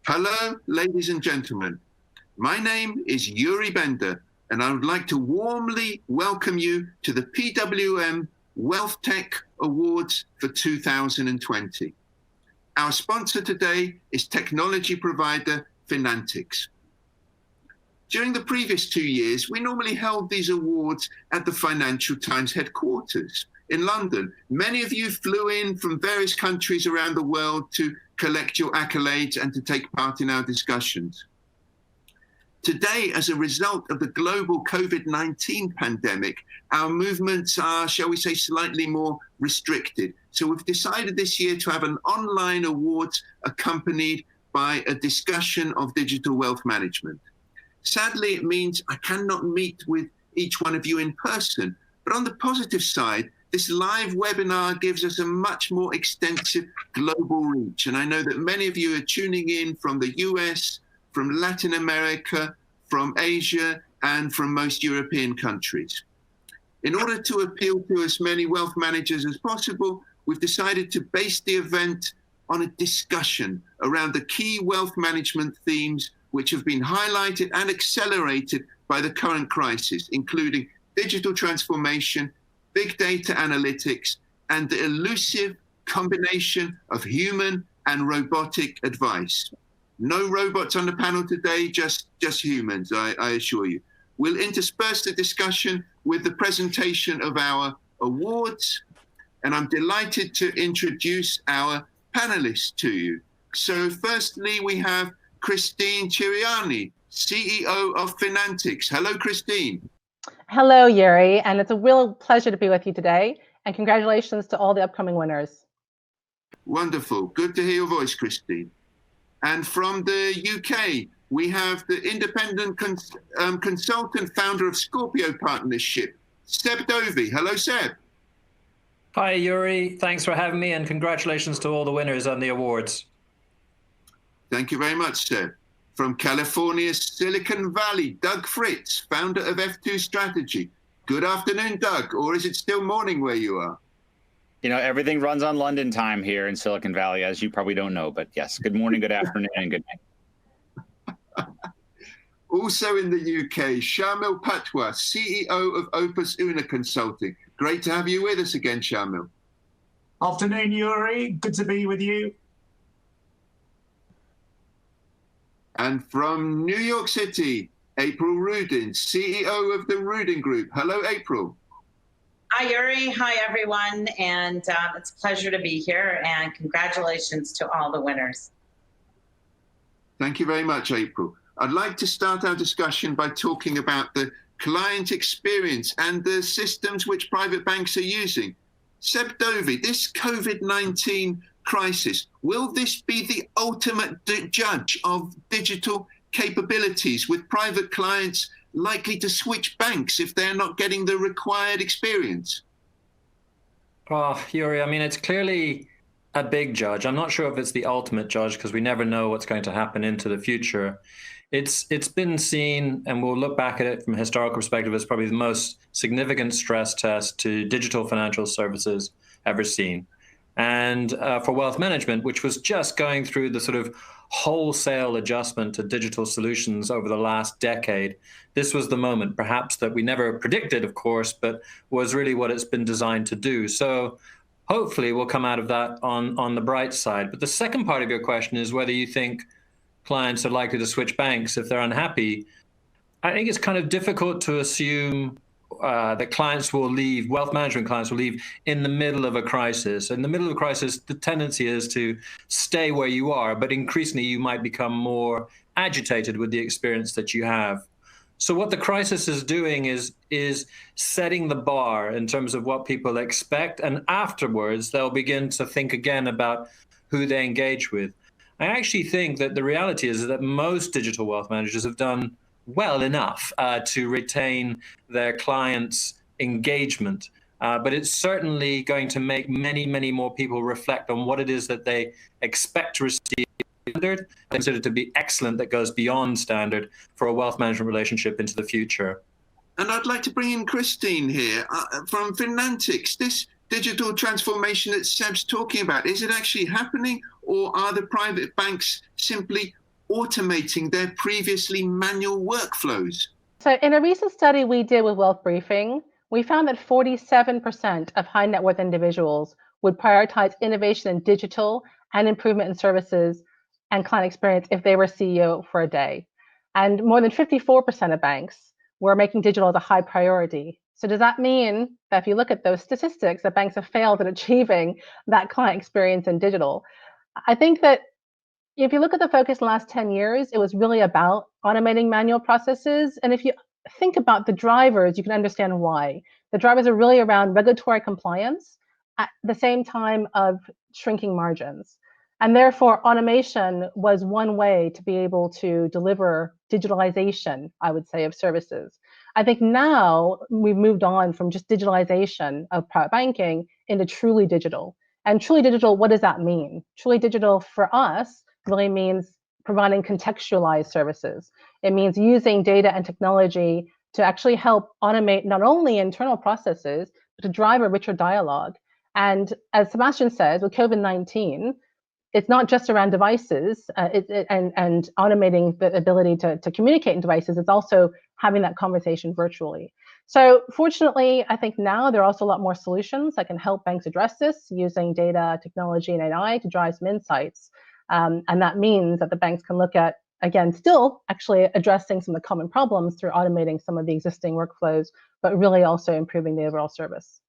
Hello, ladies and gentlemen. My name is Yuri Bender, and I would like to warmly welcome you to the PWM Wealth Tech Awards for 2020. Our sponsor today is technology provider Finantix. During the previous 2 years, we normally held these awards at the Financial Times headquarters in London. Many of you flew in from various countries around the world to collect your accolades and to take part in our discussions. Today, as a result of the global COVID-19 pandemic, our movements are, shall we say, slightly more restricted. So we've decided this year to have an online awards accompanied by a discussion of digital wealth management. Sadly, it means I cannot meet with each one of you in person, but on the positive side, this live webinar gives us a much more extensive global reach. And I know that many of you are tuning in from the US, from Latin America, from Asia, and from most European countries. In order to appeal to as many wealth managers as possible, we've decided to base the event on a discussion around the key wealth management themes which have been highlighted and accelerated by the current crisis, including digital transformation, big data analytics, and the elusive combination of human and robotic advice. No robots on the panel today, just humans, I assure you. We'll intersperse the discussion with the presentation of our awards, and I'm delighted to introduce our panelists to you. So firstly, we have Christine Chiriani, CEO of Finantix. Hello, Christine. Hello, Yuri, and it's a real pleasure to be with you today, and congratulations to all the upcoming winners. Wonderful. Good to hear your voice, Christine. And from the UK, we have the independent consultant, founder of Scorpio Partnership, Seb Dovey. Hello, Seb. Hi, Yuri. Thanks for having me, and congratulations to all the winners on the awards. Thank you very much, Seb. From California's Silicon Valley, Doug Fritz, founder of F2 Strategy. Good afternoon, Doug, or is it still morning where you are? You know, everything runs on London time here in Silicon Valley, as you probably don't know, but yes, good morning, good afternoon, and good night. Also in the UK, Shamil Patwa, CEO of Opus Una Consulting. Great to have you with us again, Shamil. Afternoon, Yuri. Good to be with you. And from New York City, April Rudin, CEO of the Rudin Group. Hello, April. Hi, Yuri. Hi, everyone. And it's a pleasure to be here. And congratulations to all the winners. Thank you very much, April. I'd like to start our discussion by talking about the client experience and the systems which private banks are using. Seb Dovey, this COVID-19 crisis, will this be the ultimate judge of digital capabilities, with private clients likely to switch banks if they're not getting the required experience? Oh, Yuri, I mean, it's clearly a big judge. I'm not sure if it's the ultimate judge, because we never know what's going to happen into the future. It's been seen, and we'll look back at it from a historical perspective, as probably the most significant stress test to digital financial services ever seen. And for wealth management, which was just going through the sort of wholesale adjustment to digital solutions over the last decade, this was the moment, perhaps, that we never predicted, of course, but was really what it's been designed to do. So hopefully we'll come out of that on the bright side. But the second part of your question is whether you think clients are likely to switch banks if they're unhappy. I think it's kind of difficult to assume that clients will leave, wealth management clients will leave in the middle of a crisis. In the middle of a crisis, the tendency is to stay where you are, but increasingly you might become more agitated with the experience that you have. So what the crisis is doing is setting the bar in terms of what people expect, and afterwards they'll begin to think again about who they engage with. I actually think that the reality is that most digital wealth managers have done well enough to retain their clients' engagement. But it's certainly going to make many, many more people reflect on what it is that they expect to receive standard, consider to be excellent, that goes beyond standard for a wealth management relationship into the future. And I'd like to bring in Christine here from Finantix. This digital transformation that Seb's talking about, is it actually happening, or are the private banks simply automating their previously manual workflows? So in a recent study we did with Wealth Briefing, we found that 47% of high net worth individuals would prioritize innovation in digital and improvement in services and client experience if they were CEO for a day. And more than 54% of banks were making digital as a high priority. So does that mean that if you look at those statistics, that banks have failed at achieving that client experience in digital? I think that if you look at the focus in the last 10 years, it was really about automating manual processes. And if you think about the drivers, you can understand why. The drivers are really around regulatory compliance at the same time of shrinking margins. And therefore, automation was one way to be able to deliver digitalization, I would say, of services. I think now we've moved on from just digitalization of private banking into truly digital. And truly digital, what does that mean? Truly digital for us really means providing contextualized services. It means using data and technology to actually help automate not only internal processes, but to drive a richer dialogue. And as Sebastian says, with COVID-19, it's not just around devices and automating the ability to communicate in devices. It's also having that conversation virtually. So fortunately, I think now there are also a lot more solutions that can help banks address this using data, technology, and AI to drive some insights. And that means that the banks can look at, again, still actually addressing some of the common problems through automating some of the existing workflows, but really also improving the overall service.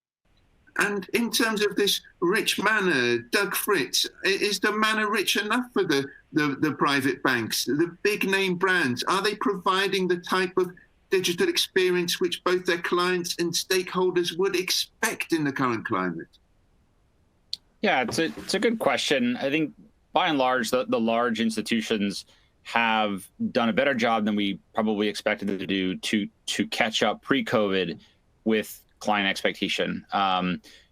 And in terms of this rich manner, Doug Fritz, is the manner rich enough for the private banks, the big name brands? Are they providing the type of digital experience which both their clients and stakeholders would expect in the current climate? Yeah, it's a good question. I think by and large, the large institutions have done a better job than we probably expected them to do to catch up pre-COVID with client expectation.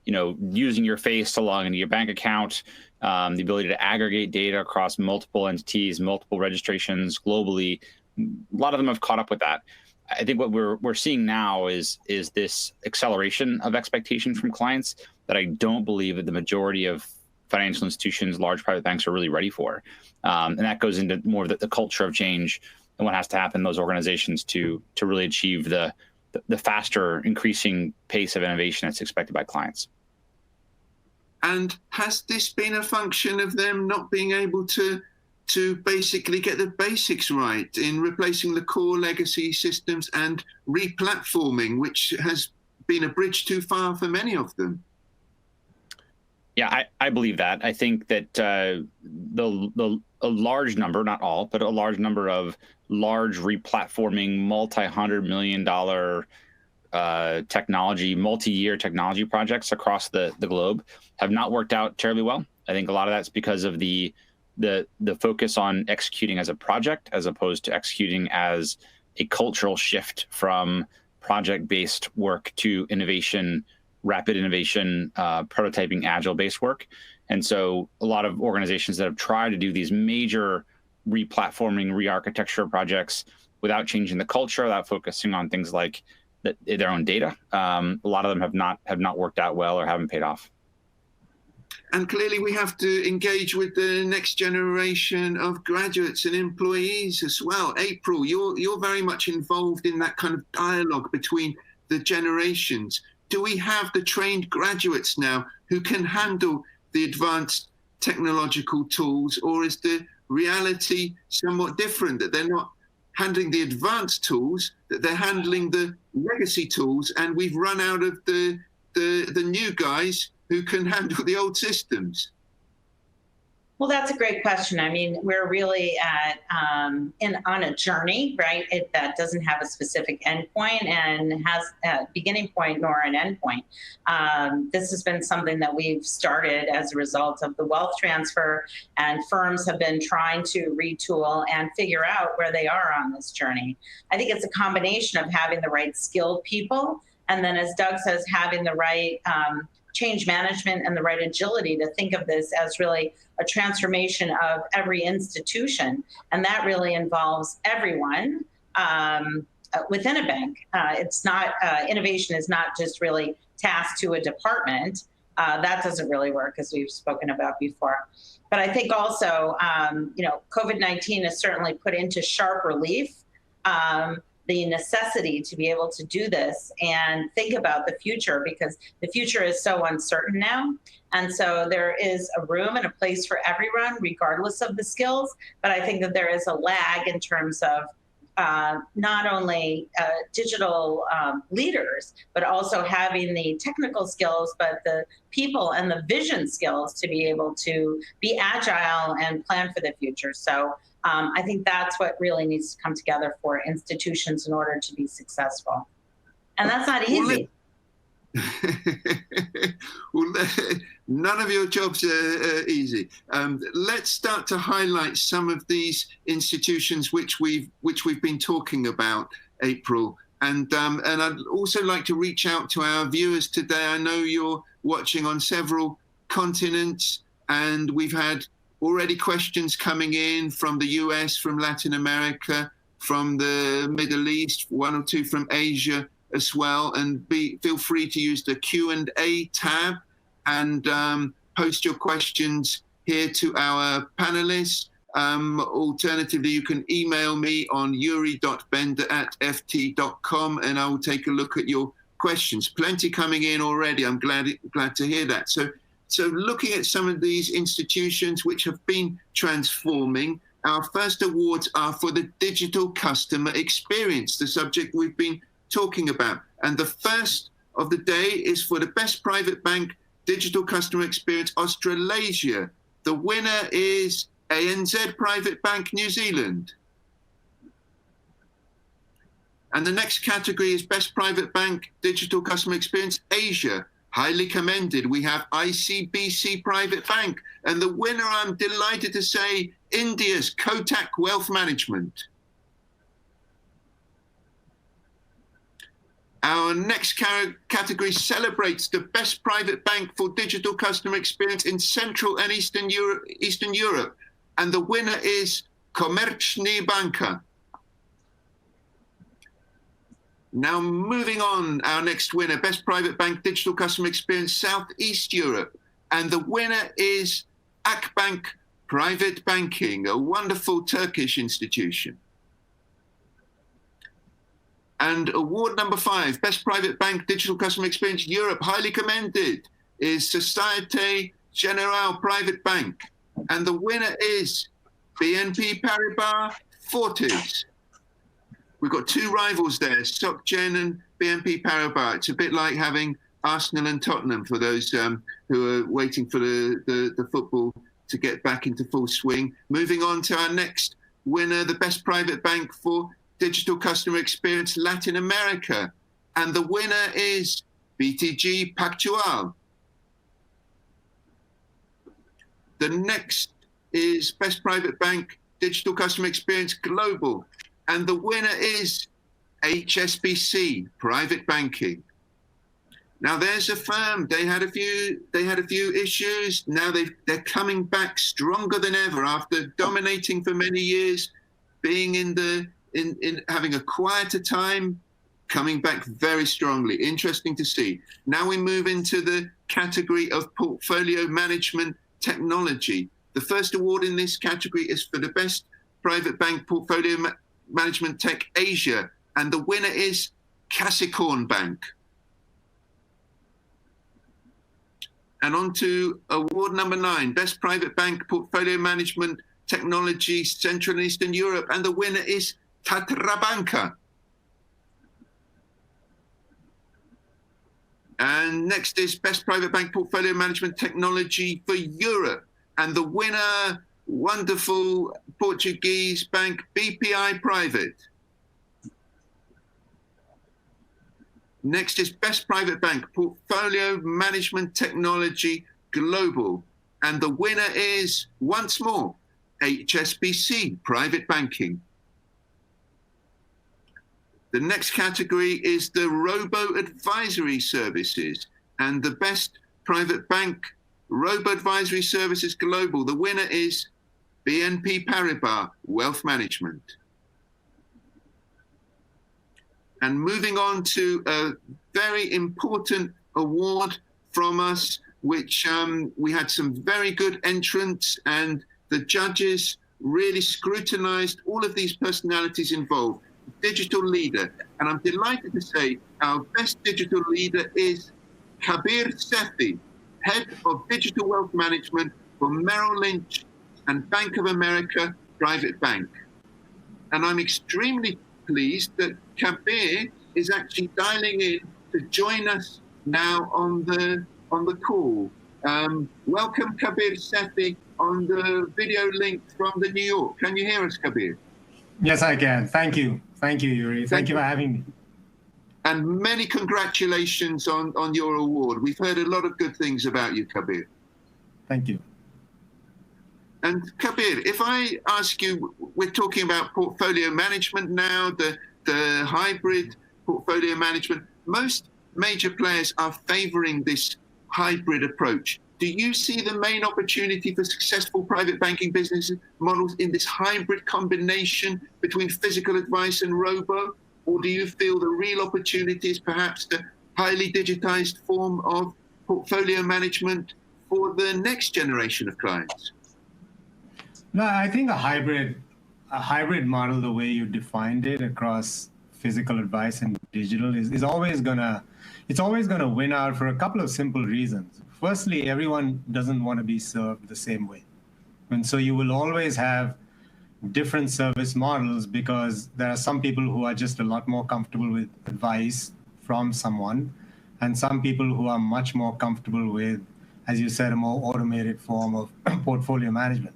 Using your face to log into your bank account, the ability to aggregate data across multiple entities, multiple registrations globally. A lot of them have caught up with that. I think what we're seeing now is this acceleration of expectation from clients that I don't believe that the majority of financial institutions, large private banks, are really ready for. And that goes into more of the culture of change and what has to happen in those organizations to really achieve the faster increasing pace of innovation that's expected by clients. And has this been a function of them not being able to basically get the basics right in replacing the core legacy systems and replatforming, which has been a bridge too far for many of them? Yeah, I believe that. I think that a large number, not all, but a large number of large replatforming, multi-$100 million technology, multi-year technology projects across the globe have not worked out terribly well. I think a lot of that's because of the focus on executing as a project as opposed to executing as a cultural shift from project-based work to innovation, rapid innovation, prototyping, agile-based work. And so a lot of organizations that have tried to do these major replatforming, re-architecture projects without changing the culture, without focusing on things like their own data, a lot of them have not worked out well or haven't paid off. And clearly we have to engage with the next generation of graduates and employees as well. April, you're very much involved in that kind of dialogue between the generations. Do we have the trained graduates now who can handle the advanced technological tools, or is the reality somewhat different, that they're not handling the advanced tools, that they're handling the legacy tools, and we've run out of the new guys who can handle the old systems? Well, that's a great question. I mean, we're really on a journey, right? That doesn't have a specific endpoint and has a beginning point nor an endpoint. This has been something that we've started as a result of the wealth transfer, and firms have been trying to retool and figure out where they are on this journey. I think it's a combination of having the right skilled people, and then, as Doug says, having the right change management and the right agility to think of this as really a transformation of every institution. And that really involves everyone within a bank. It's not, innovation is not just really tasked to a department. That doesn't really work, as we've spoken about before. But I think also, COVID-19 has certainly put into sharp relief the necessity to be able to do this and think about the future, because the future is so uncertain now. And so there is a room and a place for everyone, regardless of the skills. But I think that there is a lag in terms of not only digital leaders, but also having the technical skills, but the people and the vision skills to be able to be agile and plan for the future. So I think that's what really needs to come together for institutions in order to be successful. And that's not easy. Well, none of your jobs are easy. Let's start to highlight some of these institutions which we've been talking about, April. And I'd also like to reach out to our viewers today. I know you're watching on several continents, and we've had already questions coming in from the US, from Latin America, from the Middle East, one or two from Asia as well. And feel free to use the Q&A tab and post your questions here to our panelists. Alternatively, you can email me on yuri.bender@ft.com and I will take a look at your questions. Plenty coming in already. I'm glad to hear that. So looking at some of these institutions which have been transforming, our first awards are for the digital customer experience, the subject we've been talking about. And the first of the day is for the best private bank digital customer experience, Australasia. The winner is ANZ Private Bank New Zealand. And the next category is best private bank digital customer experience, Asia. Highly commended. We have ICBC Private Bank. And the winner, I'm delighted to say, India's Kotak Wealth Management. Our next category celebrates the best private bank for digital customer experience in Central and Eastern Europe. And the winner is Komerční banka. Now moving on, our next winner, best private bank digital customer experience, Southeast Europe. And the winner is Akbank Private Banking, a wonderful Turkish institution. And award number 5, best private bank digital customer experience, Europe, highly commended, is Société Générale Private Bank. And the winner is BNP Paribas Fortis. We've got two rivals there, SocGen and BNP Paribas. It's a bit like having Arsenal and Tottenham for those who are waiting for the football to get back into full swing. Moving on to our next winner, the best private bank for digital customer experience, Latin America. And the winner is BTG Pactual. The next is best private bank digital customer experience, Global. And the winner is HSBC Private Banking. Now there's a firm. They had a few issues. Now they're coming back stronger than ever after dominating for many years, being in having a quieter time, coming back very strongly. Interesting to see. Now we move into the category of portfolio management technology. The first award in this category is for the best private bank portfolio management tech, Asia, and the winner is Capricorn Bank. And on to award number 9, best private bank portfolio management technology, Central and Eastern Europe, and the winner is Tatra Banka. And next is best private bank portfolio management technology for Europe, and the winner, wonderful Portuguese bank, BPI Private. Next is best private bank portfolio management technology, Global, and the winner is, once more, HSBC Private Banking. The next category is the robo advisory services, and the best private bank robo advisory services, Global. The winner is BNP Paribas Wealth Management. And moving on to a very important award from us which we had some very good entrants, and the judges really scrutinized all of these personalities involved. Digital leader, and I'm delighted to say our best digital leader is Kabir Sethi, Head of Digital Wealth Management for Merrill Lynch and Bank of America Private Bank. And I'm extremely pleased that Kabir is actually dialing in to join us now on the call. Welcome, Kabir Sethi, on the video link from the New York. Can you hear us, Kabir? Yes, I can. Thank you. Thank you, Yuri. Thank you for having me. And many congratulations on your award. We've heard a lot of good things about you, Kabir. Thank you. And Kabir, if I ask you, we're talking about portfolio management now, the hybrid portfolio management. Most major players are favoring this hybrid approach. Do you see the main opportunity for successful private banking business models in this hybrid combination between physical advice and robo? Or do you feel the real opportunity is perhaps the highly digitized form of portfolio management for the next generation of clients? No, I think a hybrid model, the way you defined it across physical advice and digital, is always gonna win out for a couple of simple reasons. Firstly, everyone doesn't want to be served the same way. And so you will always have different service models because there are some people who are just a lot more comfortable with advice from someone, and some people who are much more comfortable with, as you said, a more automated form of portfolio management.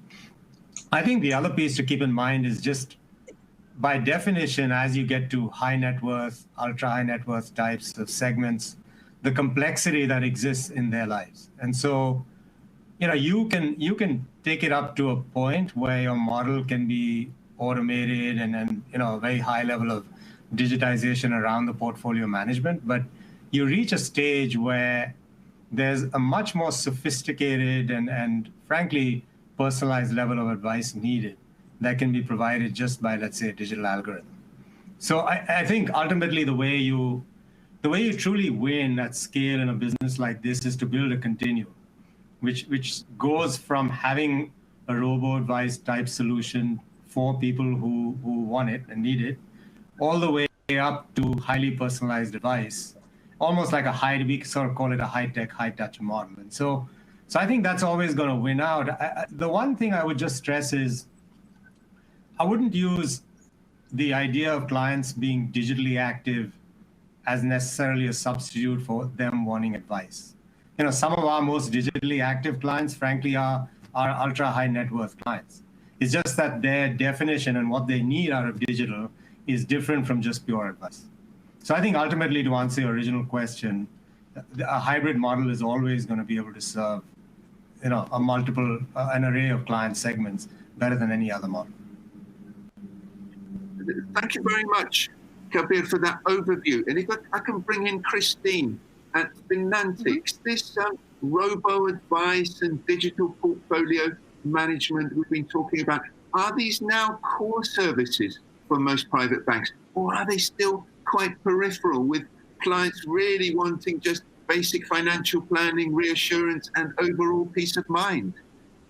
I think the other piece to keep in mind is just by definition, as you get to high net worth, ultra high net worth types of segments, the complexity that exists in their lives. And so, you can take it up to a point where your model can be automated and a very high level of digitization around the portfolio management. But you reach a stage where there's a much more sophisticated and frankly, personalized level of advice needed that can be provided just by, let's say, a digital algorithm. So I think ultimately the way you truly win at scale in a business like this is to build a continuum, which goes from having a robo advice type solution for people who want it and need it, all the way up to highly personalized advice, almost like we sort of call it a high-tech, high-touch model. And so I think that's always going to win out. The one thing I would just stress is I wouldn't use the idea of clients being digitally active as necessarily a substitute for them wanting advice. Some of our most digitally active clients, frankly, are ultra high net worth clients. It's just that their definition and what they need out of digital is different from just pure advice. So I think ultimately, to answer your original question, a hybrid model is always going to be able to serve an array of client segments better than any other model. Thank you very much, Kabir, for that overview. And if I can bring in Christine at Finantix, this robo advice and digital portfolio management we've been talking about, are these now core services for most private banks, or are they still quite peripheral, with clients really wanting just basic financial planning, reassurance, and overall peace of mind?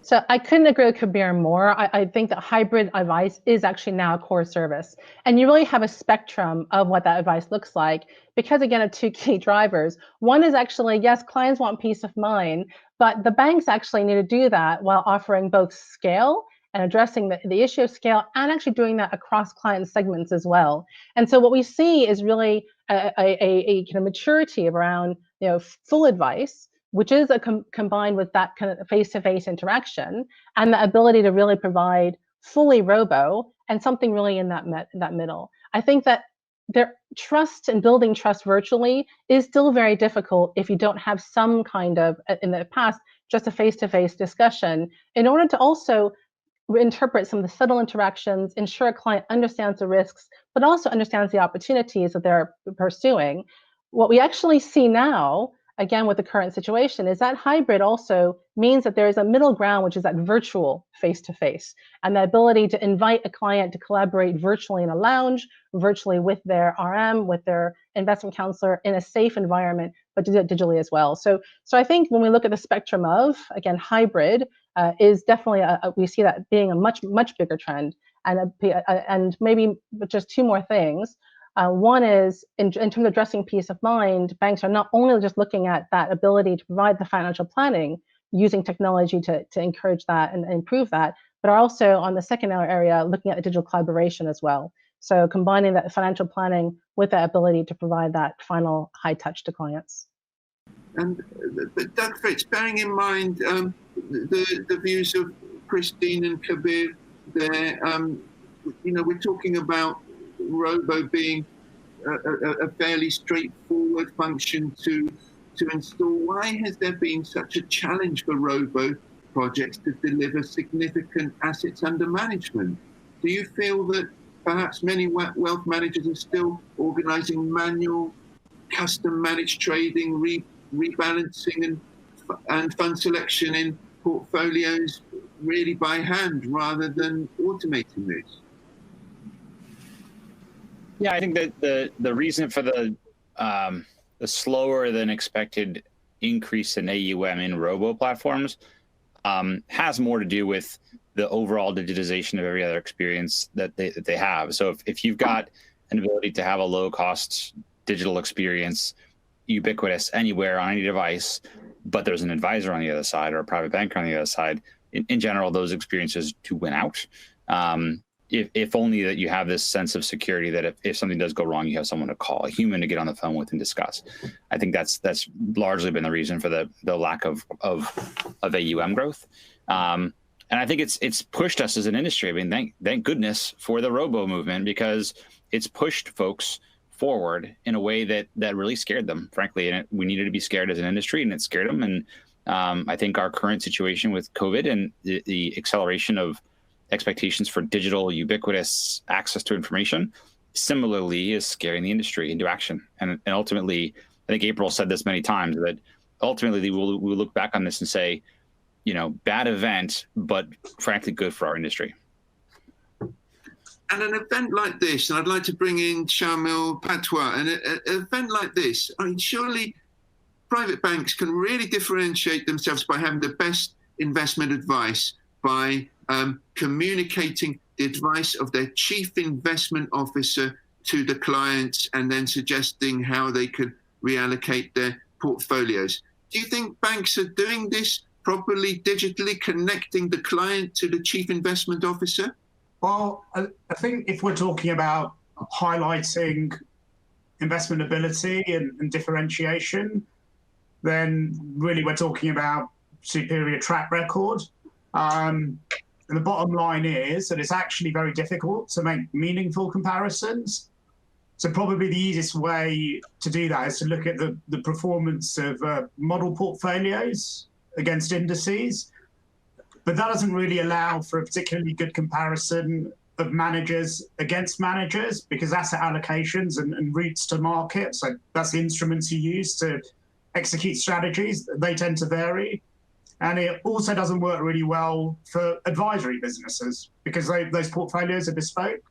So I couldn't agree with Kabir more. I think that hybrid advice is actually now a core service. And you really have a spectrum of what that advice looks like, because again, of two key drivers. One is actually, yes, clients want peace of mind, but the banks actually need to do that while offering both scale and addressing the issue of scale, and actually doing that across client segments as well. And so what we see is really a kind of maturity around full advice, which is combined with that kind of face-to-face interaction, and the ability to really provide fully robo and something really in that middle. I think that their trust and building trust virtually is still very difficult if you don't have some kind of, in the past, just a face-to-face discussion, in order to also interpret some of the subtle interactions, ensure a client understands the risks, but also understands the opportunities that they're pursuing. What we actually see now, again, with the current situation, is that hybrid also means that there is a middle ground, which is that virtual face-to-face, and the ability to invite a client to collaborate virtually in a lounge, virtually with their RM, with their investment counselor in a safe environment, but do it digitally as well. So I think when we look at the spectrum of, again, hybrid is definitely, we see that being a much bigger trend. And maybe just two more things. One is, in terms of addressing peace of mind, banks are not only just looking at that ability to provide the financial planning using technology to encourage that and improve that, but are also on the second area looking at the digital collaboration as well. So combining that financial planning with that ability to provide that final high touch to clients. And Doug Fritz, bearing in mind the views of Christine and Kabir there, we're talking about robo being a fairly straightforward function to install. Why has there been such a challenge for robo projects to deliver significant assets under management? Do you feel that perhaps many wealth managers are still organizing manual, custom managed trading, rebalancing and fund selection in portfolios really by hand rather than automating this? Yeah, I think that the reason for the slower than expected increase in AUM in robo platforms has more to do with the overall digitization of every other experience that they have. So if you've got an ability to have a low cost digital experience, ubiquitous anywhere on any device, but there's an advisor on the other side or a private banker on the other side, in general, those experiences do win out. If only that you have this sense of security that if something does go wrong, you have someone to call, a human to get on the phone with and discuss. I think that's largely been the reason for the lack of AUM growth. And I think it's pushed us as an industry. I mean, thank goodness for the robo movement, because it's pushed folks forward in a way that really scared them, frankly. And we needed to be scared as an industry, and it scared them. And I think our current situation with COVID and the acceleration of expectations for digital ubiquitous access to information similarly is scaring the industry into action. And ultimately, I think April said this many times, that ultimately we'll look back on this and say, bad event, but frankly good for our industry. And an event like this, and I'd like to bring in Shamil Patwa, an event like this, I mean, surely private banks can really differentiate themselves by having the best investment advice, by communicating the advice of their chief investment officer to the clients and then suggesting how they could reallocate their portfolios. Do you think banks are doing this properly digitally, connecting the client to the chief investment officer? Well, I think if we're talking about highlighting investment ability and differentiation, then really we're talking about superior track record. And the bottom line is that it's actually very difficult to make meaningful comparisons. So probably the easiest way to do that is to look at the performance of model portfolios against indices. But that doesn't really allow for a particularly good comparison of managers against managers, because asset allocations and routes to market, so that's the instruments you use to execute strategies, they tend to vary. And it also doesn't work really well for advisory businesses because those portfolios are bespoke.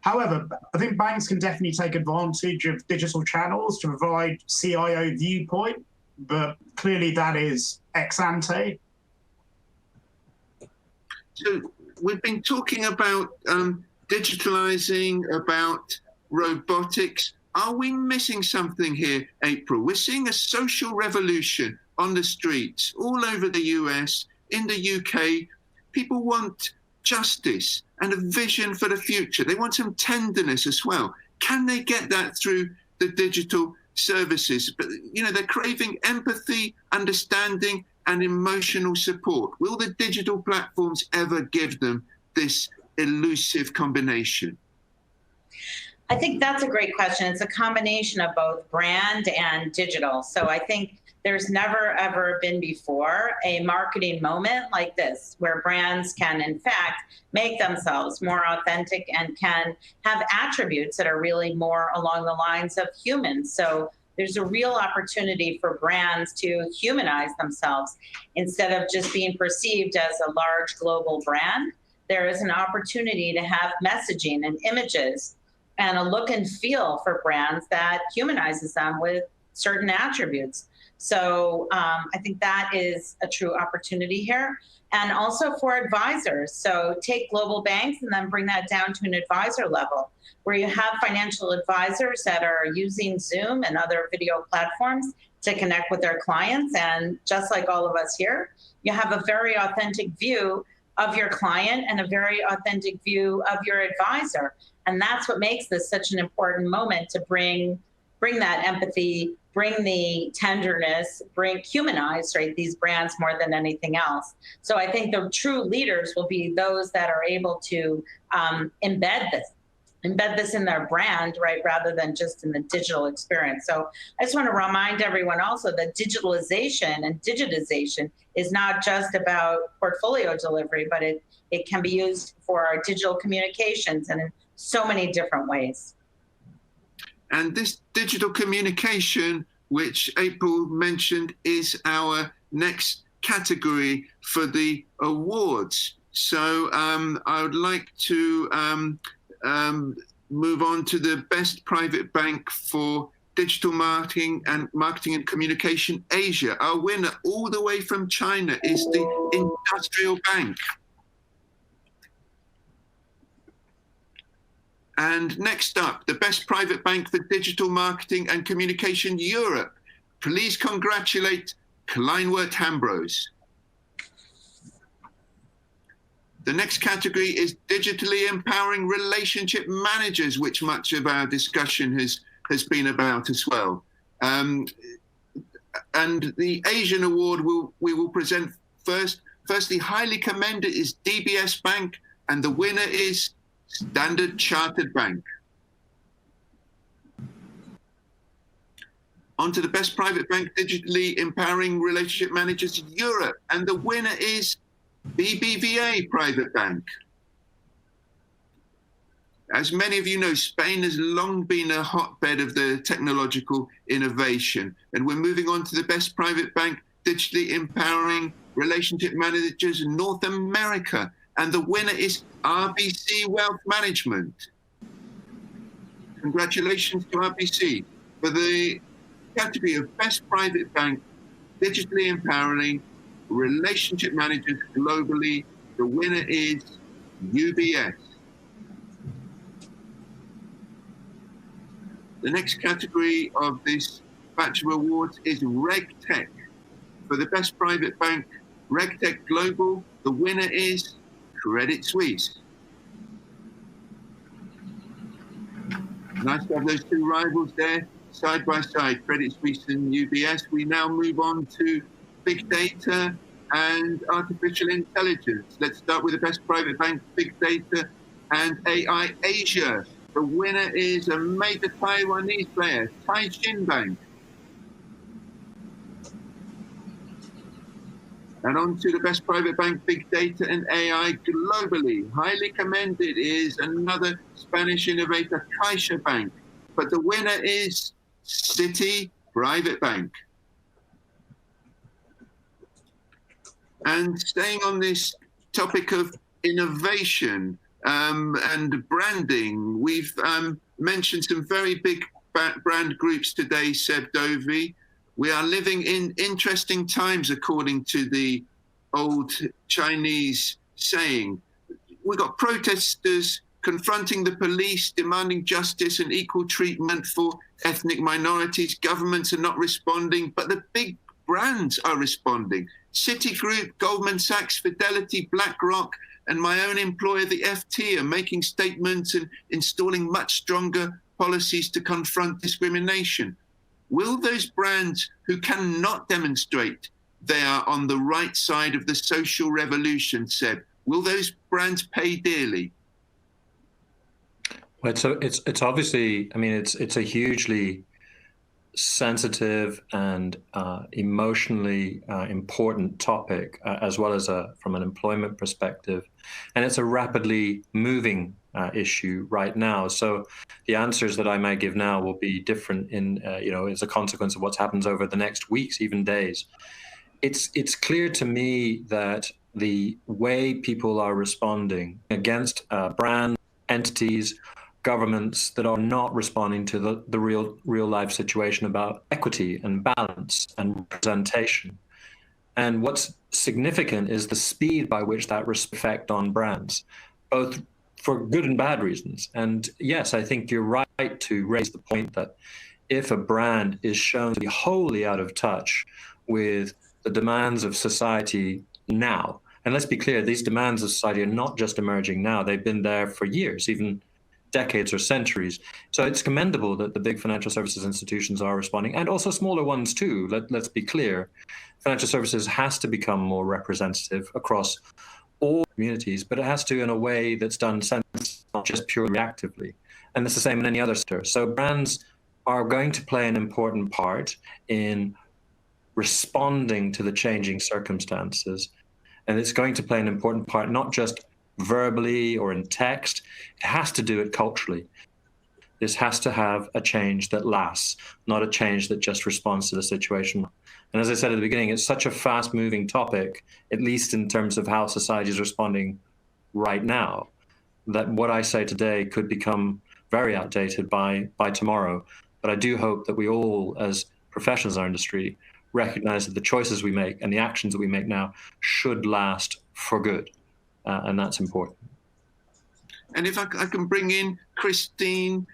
However, I think banks can definitely take advantage of digital channels to provide CIO viewpoint, but clearly that is ex ante. So we've been talking about digitalizing, about robotics. Are we missing something here, April? We're seeing a social revolution on the streets all over the US, in the UK. People want justice and a vision for the future. They want some tenderness as well. Can they get that through the digital services? But, they're craving empathy, understanding, and emotional support. Will the digital platforms ever give them this elusive combination? I think that's a great question. It's a combination of both brand and digital. So I think there's never, ever been before a marketing moment like this, where brands can, in fact, make themselves more authentic and can have attributes that are really more along the lines of humans. So there's a real opportunity for brands to humanize themselves instead of just being perceived as a large global brand. There is an opportunity to have messaging and images and a look and feel for brands that humanizes them with certain attributes. So I think that is a true opportunity here. And also for advisors. So take global banks and then bring that down to an advisor level, where you have financial advisors that are using Zoom and other video platforms to connect with their clients. And just like all of us here, you have a very authentic view of your client and a very authentic view of your advisor. And that's what makes this such an important moment to bring that empathy, bring the tenderness, humanize, right, these brands more than anything else. So I think the true leaders will be those that are able to embed this in their brand, right, rather than just in the digital experience. So I just want to remind everyone also that digitalization and digitization is not just about portfolio delivery, but it can be used for our digital communications and in so many different ways. And this digital communication, which April mentioned, is our next category for the awards. So I would like to move on to the Best Private Bank for Digital Marketing and Communication Asia. Our winner, all the way from China, is the Industrial Bank. And next up, the Best Private Bank for Digital Marketing and Communication Europe. Please congratulate Kleinwort Hambros. The next category is digitally empowering relationship managers, which much of our discussion has been about as well. And the Asian award we will present first. Firstly, highly commended is DBS Bank, and the winner is Standard Chartered Bank. On to the Best Private Bank Digitally Empowering Relationship Managers Europe, and the winner is BBVA Private Bank. As many of you know, Spain has long been a hotbed of the technological innovation, and we're moving on to the Best Private Bank Digitally Empowering Relationship Managers in North America, and the winner is RBC Wealth Management. Congratulations to RBC. For the category of Best Private Bank Digitally Empowering Relationship Managers globally, the winner is UBS. The next category of this batch of awards is RegTech. For the Best Private Bank RegTech Global, the winner is Credit Suisse. Nice to have those two rivals there side by side, Credit Suisse and UBS. We now move on to big data and artificial intelligence. Let's start with the Best Private Bank Big Data and AI Asia. The winner is a major Taiwanese player, Taishin Bank. And on to the Best Private Bank Big Data and AI globally. Highly commended is another Spanish innovator, Caixa Bank. But the winner is Citi Private Bank. And staying on this topic of innovation and branding, we've mentioned some very big brand groups today, Seb Dovey. We are living in interesting times, according to the old Chinese saying. We've got protesters confronting the police, demanding justice and equal treatment for ethnic minorities. Governments are not responding, but the big brands are responding. Citigroup, Goldman Sachs, Fidelity, BlackRock, and my own employer, the FT, are making statements and installing much stronger policies to confront discrimination. Will those brands who cannot demonstrate they are on the right side of the social revolution, Seb, will those brands pay dearly? Well, it's obviously, I mean, it's a hugely sensitive and emotionally important topic, as well as from an employment perspective. And it's a rapidly moving issue right now. So the answers that I might give now will be different as a consequence of what happens over the next weeks, even days. It's clear to me that the way people are responding against brand entities, governments that are not responding to the real life situation about equity and balance and representation. And what's significant is the speed by which that effect on brands, both for good and bad reasons. And yes, I think you're right to raise the point that if a brand is shown to be wholly out of touch with the demands of society now, and let's be clear, these demands of society are not just emerging now, they've been there for years, even decades or centuries. So it's commendable that the big financial services institutions are responding, and also smaller ones too. Let's be clear. Financial services has to become more representative across all communities, but it has to in a way that's done sense, not just purely reactively. And it's the same in any other sector. So brands are going to play an important part in responding to the changing circumstances. And it's going to play an important part, not just verbally or in text. It has to do it culturally. This has to have a change that lasts, not a change that just responds to the situation. And as I said at the beginning, it's such a fast-moving topic, at least in terms of how society is responding right now, that what I say today could become very outdated by tomorrow. But I do hope that we all, as professionals in our industry, recognize that the choices we make and the actions that we make now should last for good. And that's important. And if I can bring in Christine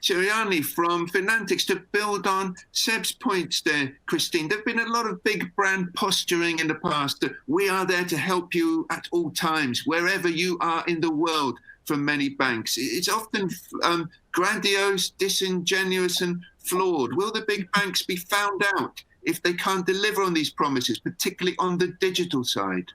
Chiriani from Finantics to build on Seb's points there, Christine. There have been a lot of big brand posturing in the past that we are there to help you at all times, wherever you are in the world, from many banks. It's often grandiose, disingenuous and flawed. Will the big banks be found out if they can't deliver on these promises, particularly on the digital side?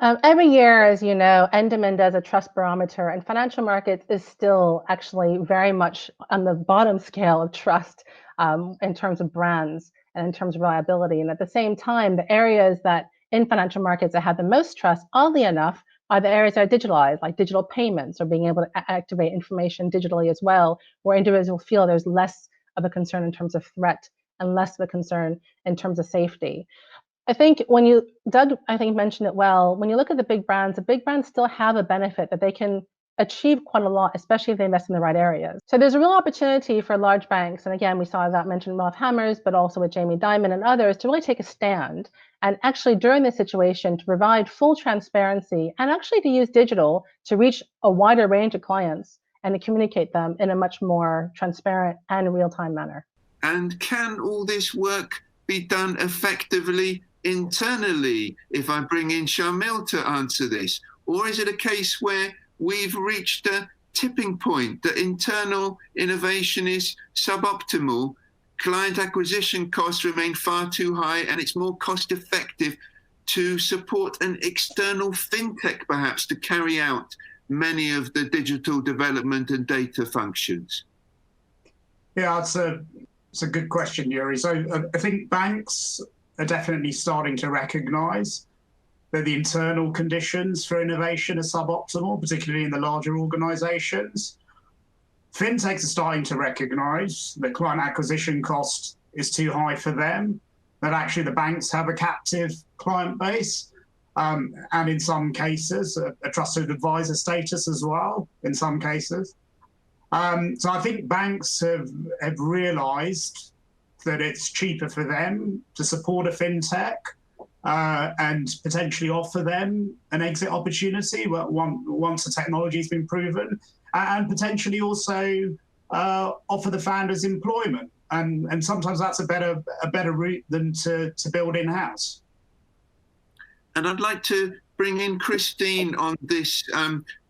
Every year, as you know, Endeman does a trust barometer, and financial markets is still actually very much on the bottom scale of trust in terms of brands and in terms of reliability. And at the same time, the areas that in financial markets that have the most trust, oddly enough, are the areas that are digitalized, like digital payments or being able to activate information digitally as well, where individuals feel there's less of a concern in terms of threat and less of a concern in terms of safety. I think Doug, I think mentioned it well, when you look at the big brands still have a benefit that they can achieve quite a lot, especially if they invest in the right areas. So there's a real opportunity for large banks, and again, we saw that mentioned Ralph Hammers, but also with Jamie Dimon and others, to really take a stand and actually during this situation to provide full transparency and actually to use digital to reach a wider range of clients and to communicate them in a much more transparent and real-time manner. And can all this work be done effectively internally, if I bring in Shamil to answer this? Or is it a case where we've reached a tipping point that internal innovation is suboptimal, client acquisition costs remain far too high, and it's more cost effective to support an external fintech perhaps to carry out many of the digital development and data functions? Yeah, it's a good question, Yuri. So I think banks are definitely starting to recognize that the internal conditions for innovation are suboptimal, particularly in the larger organizations. Fintechs are starting to recognize that client acquisition cost is too high for them, that actually the banks have a captive client base, and in some cases, a trusted advisor status as well, in some cases. So I think banks have realized that it's cheaper for them to support a fintech and potentially offer them an exit opportunity once the technology has been proven, and potentially also offer the founders employment. And sometimes that's a better route than to build in-house. And I'd like to bring in Christine on this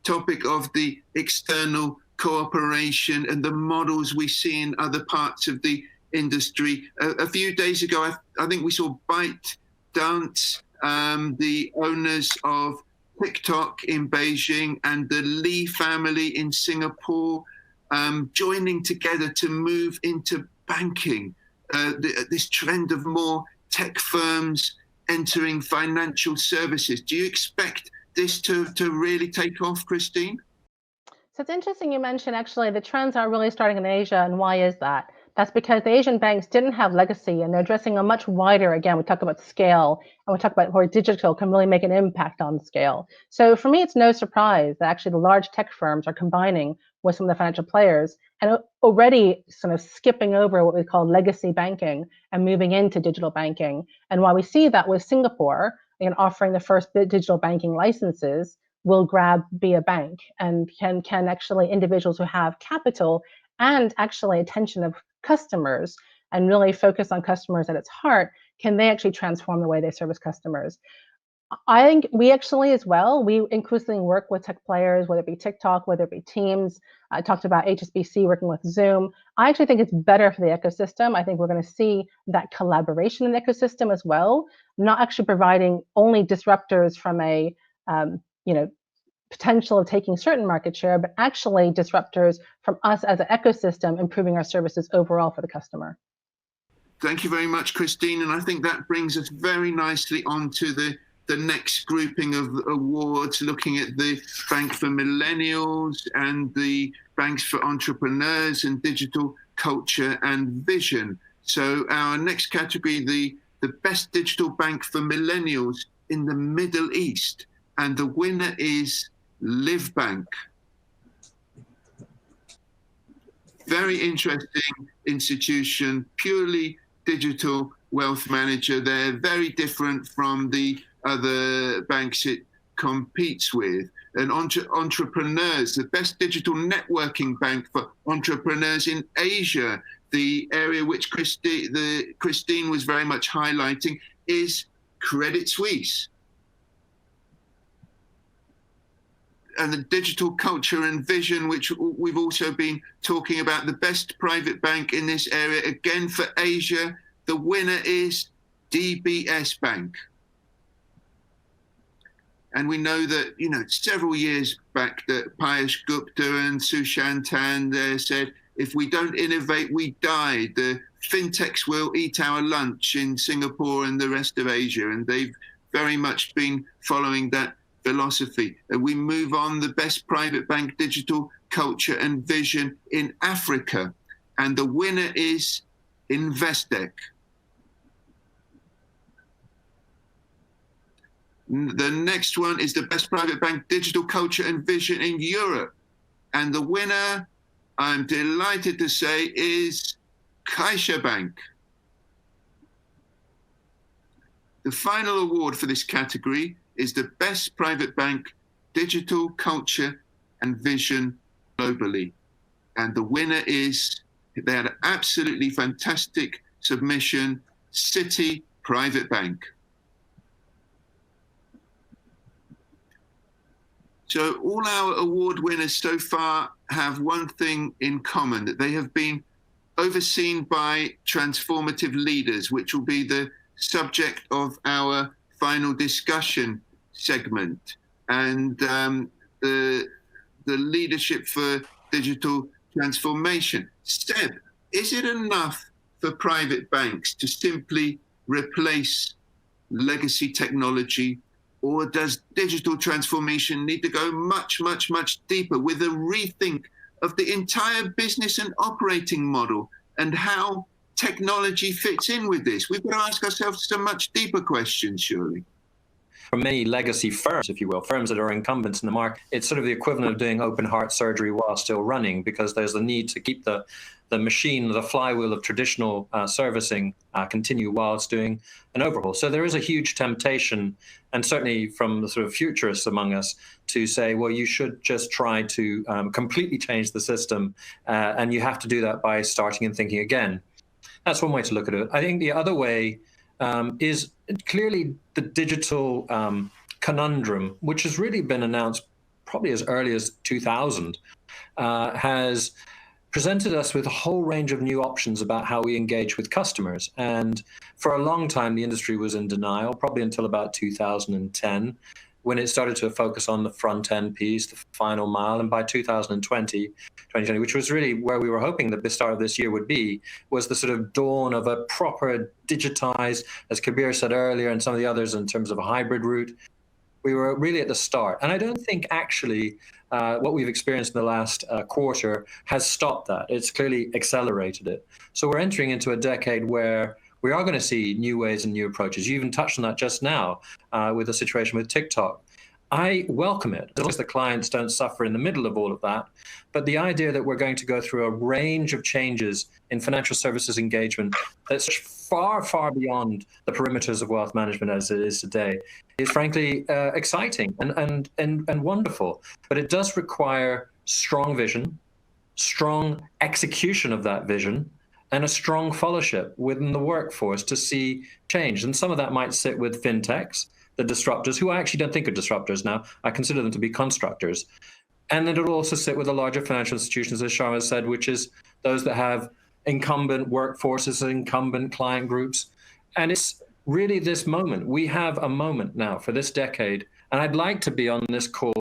topic of the external cooperation and the models we see in other parts of the industry. A few days ago, I think we saw ByteDance, the owners of TikTok in Beijing and the Lee family in Singapore, joining together to move into banking. this trend of more tech firms entering financial services. Do you expect this to really take off, Christine? So it's interesting you mentioned actually the trends are really starting in Asia, and why is that? That's because the Asian banks didn't have legacy, and they're addressing a much wider, again, we talk about scale, and we talk about where digital can really make an impact on scale. So for me, it's no surprise that actually the large tech firms are combining with some of the financial players and already sort of skipping over what we call legacy banking and moving into digital banking. And while we see that with Singapore, and offering the first digital banking licenses, will grab be a bank, and can actually individuals who have capital and actually attention of customers and really focus on customers at its heart, can they actually transform the way they service customers? I think we actually as well, we increasingly work with tech players, whether it be TikTok, whether it be Teams. I talked about HSBC working with Zoom. I actually think it's better for the ecosystem. I think we're going to see that collaboration in the ecosystem as well, not actually providing only disruptors from a potential of taking certain market share, but actually disruptors from us as an ecosystem, improving our services overall for the customer. Thank you very much, Christine. And I think that brings us very nicely on to the next grouping of awards, looking at the Bank for Millennials and the Banks for Entrepreneurs and Digital Culture and Vision. So our next category, the Best Digital Bank for Millennials in the Middle East. And the winner is Live Bank. Very interesting institution, purely digital wealth manager. They're very different from the other banks it competes with. And entrepreneurs, the best digital networking bank for entrepreneurs in Asia, the area which Christine was very much highlighting, is Credit Suisse. And the digital culture and vision, which we've also been talking about, the best private bank in this area, again for Asia, the winner is DBS Bank. And we know that, several years back that Piyush Gupta and Sushant Tand said, if we don't innovate, we die. The fintechs will eat our lunch in Singapore and the rest of Asia. And they've very much been following that philosophy. And we move on, the best private bank, digital culture and vision in Africa. And the winner is Investec. The next one is the best private bank, digital culture and vision in Europe. And the winner, I'm delighted to say, is CaixaBank. The final award for this category is the best private bank, digital culture and vision globally. And the winner is, they had an absolutely fantastic submission, Citi Private Bank. So all our award winners so far have one thing in common, that they have been overseen by transformative leaders, which will be the subject of our final discussion segment. And the leadership for digital transformation. Seb, is it enough for private banks to simply replace legacy technology, or does digital transformation need to go much, much, much deeper with a rethink of the entire business and operating model and how technology fits in with this? We've got to ask ourselves some much deeper questions, surely. For many legacy firms, if you will, firms that are incumbents in the market, it's sort of the equivalent of doing open heart surgery while still running, because there's the need to keep the machine, the flywheel of traditional servicing continue while it's doing an overhaul. So there is a huge temptation, and certainly from the sort of futurists among us, to say, well, you should just try to completely change the system, and you have to do that by starting and thinking again. That's one way to look at it. I think the other way is clearly the digital conundrum, which has really been announced probably as early as 2000, has presented us with a whole range of new options about how we engage with customers. And for a long time, the industry was in denial, probably until about 2010. when it started to focus on the front end piece, the final mile. And by 2020, which was really where we were hoping that the start of this year would be, was the sort of dawn of a proper digitized, as Kabir said earlier, and some of the others in terms of a hybrid route. We were really at the start. And I don't think actually what we've experienced in the last quarter has stopped that. It's clearly accelerated it. So we're entering into a decade where we are going to see new ways and new approaches. You even touched on that just now with the situation with TikTok. I welcome it, as long as the clients don't suffer in the middle of all of that. But the idea that we're going to go through a range of changes in financial services engagement that's far, far beyond the perimeters of wealth management as it is today is frankly exciting and wonderful. But it does require strong vision, strong execution of that vision, and a strong fellowship within the workforce to see change. And some of that might sit with fintechs, the disruptors, who I actually don't think are disruptors now. I consider them to be constructors. And then it'll also sit with the larger financial institutions, as Sharma said, which is those that have incumbent workforces, incumbent client groups. And it's really this moment. We have a moment now for this decade. And I'd like to be on this call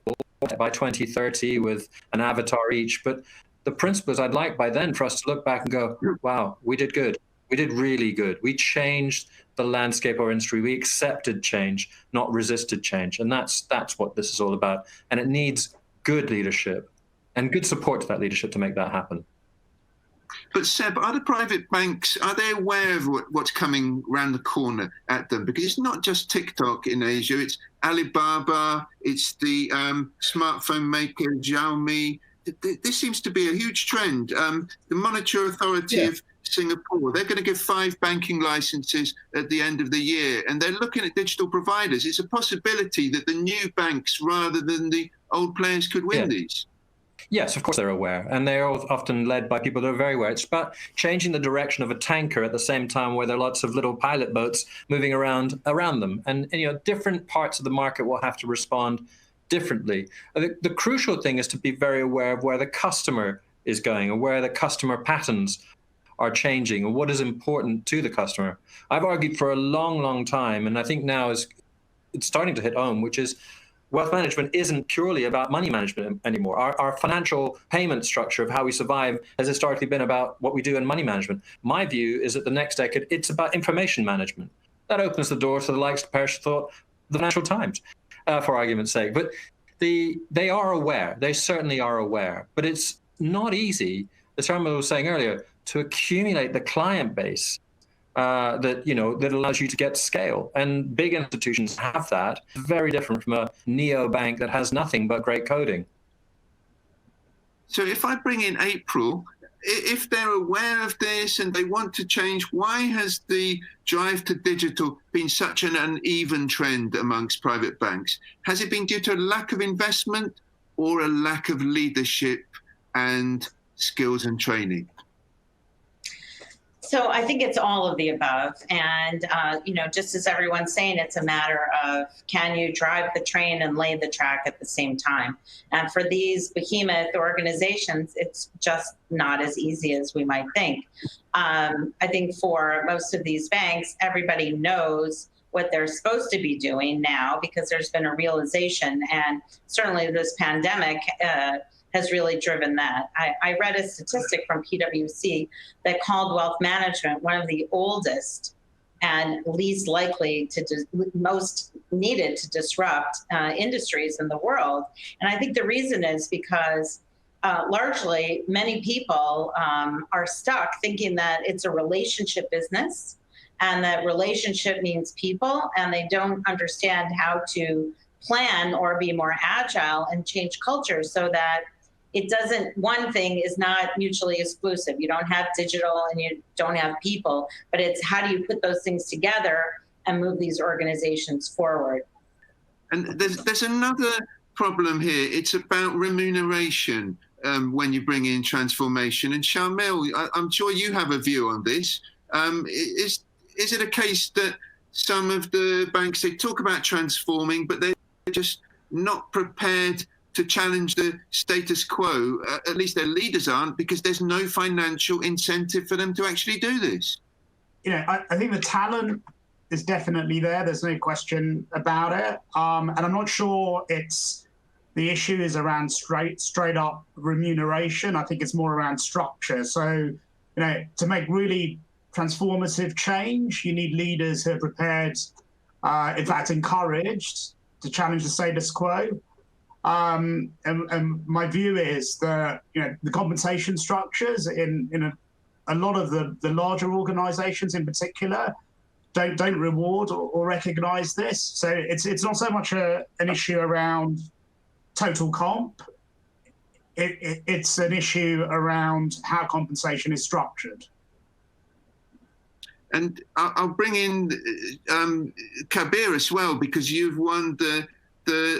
by 2030 with an avatar each. But the principle is I'd like by then for us to look back and go, wow, we did good. We did really good. We changed the landscape of our industry. We accepted change, not resisted change. And that's what this is all about. And it needs good leadership and good support to that leadership to make that happen. But Seb, are the private banks, are they aware of what's coming around the corner at them? Because it's not just TikTok in Asia, it's Alibaba, it's the smartphone maker Xiaomi. This seems to be a huge trend. The Monetary Authority of Singapore, they're going to give 5 banking licenses at the end of the year, and they're looking at digital providers. It's a possibility that the new banks, rather than the old players, could win these. Yes, of course they're aware, and they're often led by people that are very aware. It's about changing the direction of a tanker at the same time where there are lots of little pilot boats moving around them. And different parts of the market will have to respond differently. The crucial thing is to be very aware of where the customer is going and where the customer patterns are changing and what is important to the customer. I've argued for a long, long time, and I think now it's starting to hit home, which is wealth management isn't purely about money management anymore. Our financial payment structure of how we survive has historically been about what we do in money management. My view is that the next decade, it's about information management. That opens the door to the likes of Perish Thought, the Financial Times, for argument's sake. But they are aware. They certainly are aware. But it's not easy, as Sharma was saying earlier, to accumulate the client base that allows you to get scale. And big institutions have that. Very different from a neobank that has nothing but great coding. So if I bring in April, if they're aware of this and they want to change, why has the drive to digital been such an uneven trend amongst private banks? Has it been due to a lack of investment or a lack of leadership and skills and training? So I think it's all of the above. And, just as everyone's saying, it's a matter of can you drive the train and lay the track at the same time? And for these behemoth organizations, it's just not as easy as we might think. I think for most of these banks, everybody knows what they're supposed to be doing now because there's been a realization. And certainly this pandemic has really driven that. I read a statistic from PWC that called wealth management one of the oldest and least likely to most needed to disrupt industries in the world. And I think the reason is because largely many people are stuck thinking that it's a relationship business and that relationship means people, and they don't understand how to plan or be more agile and change culture so that it doesn't, one thing is not mutually exclusive. You don't have digital and you don't have people, but it's how do you put those things together and move these organizations forward? And there's another problem here. It's about remuneration when you bring in transformation. And Sharmil, I'm sure you have a view on this. Is it a case that some of the banks, they talk about transforming, but they're just not prepared to challenge the status quo? At least their leaders aren't, because there's no financial incentive for them to actually do this. I think the talent is definitely there. There's no question about it. And I'm not sure the issue is around straight up remuneration. I think it's more around structure. So, to make really transformative change, you need leaders who are prepared, in fact, encouraged to challenge the status quo. And my view is that the compensation structures in a lot of the larger organizations in particular don't reward or recognize this. So it's not so much an issue around total comp. It's an issue around how compensation is structured. And I'll bring in Kabir as well, because you've won the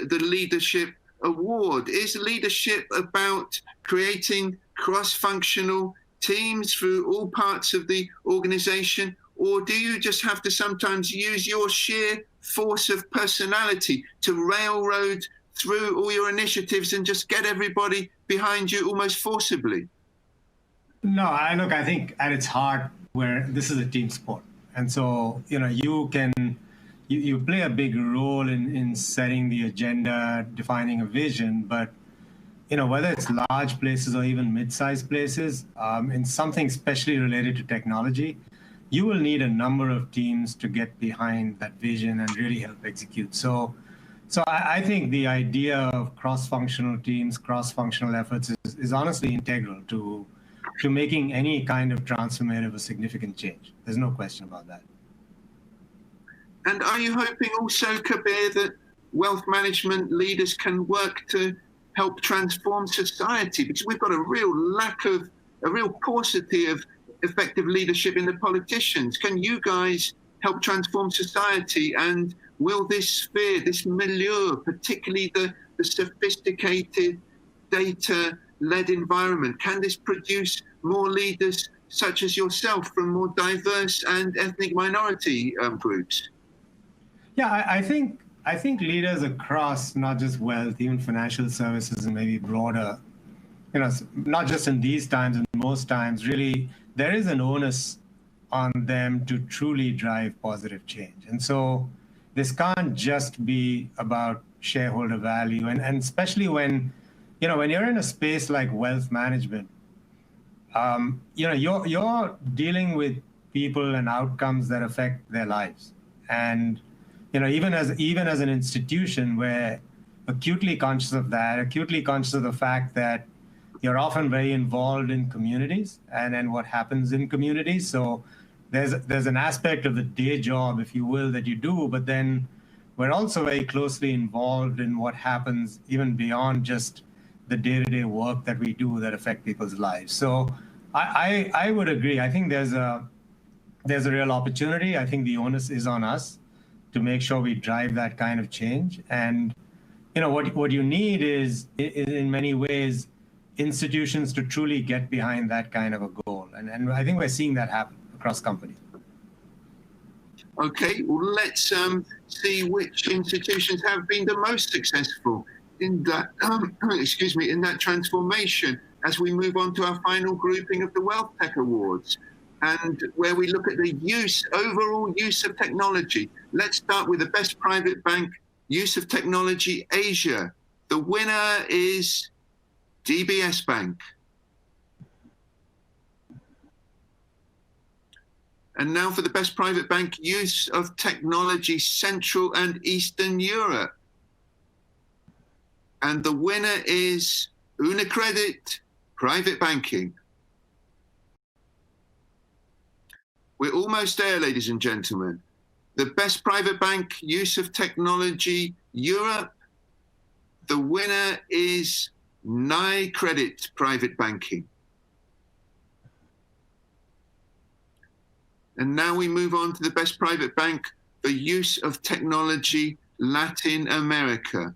leadership award. Is leadership about creating cross-functional teams through all parts of the organization, or do you just have to sometimes use your sheer force of personality to railroad through all your initiatives and just get everybody behind you almost forcibly? No, I think at its heart, where this is a team sport, and so you play a big role in setting the agenda, defining a vision, but whether it's large places or even mid-sized places, in something especially related to technology, you will need a number of teams to get behind that vision and really help execute. So I think the idea of cross-functional teams, cross-functional efforts is honestly integral to making any kind of transformative or significant change. There's no question about that. And are you hoping also, Kabir, that wealth management leaders can work to help transform society? Because we've got a real paucity of effective leadership in the politicians. Can you guys help transform society? And will this sphere, this milieu, particularly the sophisticated data-led environment, can this produce more leaders such as yourself from more diverse and ethnic minority groups? Yeah, I think leaders across not just wealth, even financial services and maybe broader, not just in these times and most times, really, there is an onus on them to truly drive positive change. And so this can't just be about shareholder value. And especially when you're in a space like wealth management, you're dealing with people and outcomes that affect their lives. And even as an institution, we're acutely conscious of that, acutely conscious of the fact that you're often very involved in communities and what happens in communities. So there's an aspect of the day job, if you will, that you do, but then we're also very closely involved in what happens even beyond just the day-to-day work that we do that affect people's lives. So I would agree. I think there's a real opportunity. I think the onus is on us to make sure we drive that kind of change. And what you need is in many ways institutions to truly get behind that kind of a goal. And I think we're seeing that happen across companies. Okay, well, let's see which institutions have been the most successful in that, in that transformation as we move on to our final grouping of the Wealth Tech Awards, and where we look at the overall use of technology. Let's start with the Best Private Bank Use of Technology Asia. The winner is DBS Bank. And now for the Best Private Bank Use of Technology Central and Eastern Europe. And the winner is UniCredit Private Banking. We're almost there, ladies and gentlemen. The Best Private Bank Use of Technology Europe. The winner is UniCredit Private Banking. And now we move on to the Best Private Bank for Use of Technology Latin America.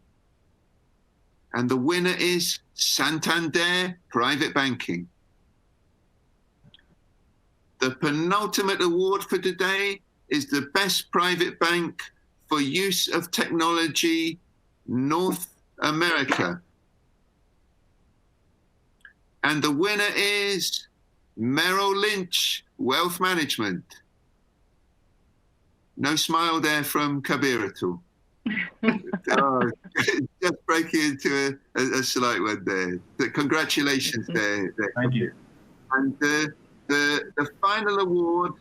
And the winner is Santander Private Banking. The penultimate award for today is the Best Private Bank for Use of Technology North America. And the winner is Merrill Lynch Wealth Management. No smile there from Kabir at all. Oh, just breaking into a slight one there. Congratulations there. Thank you. And the final award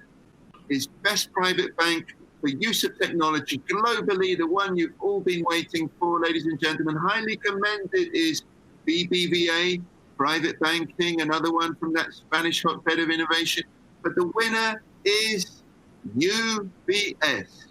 is Best Private Bank for Use of Technology globally, the one you've all been waiting for, ladies and gentlemen. Highly commended is BBVA, Private Banking, another one from that Spanish hotbed of innovation. But the winner is UBS.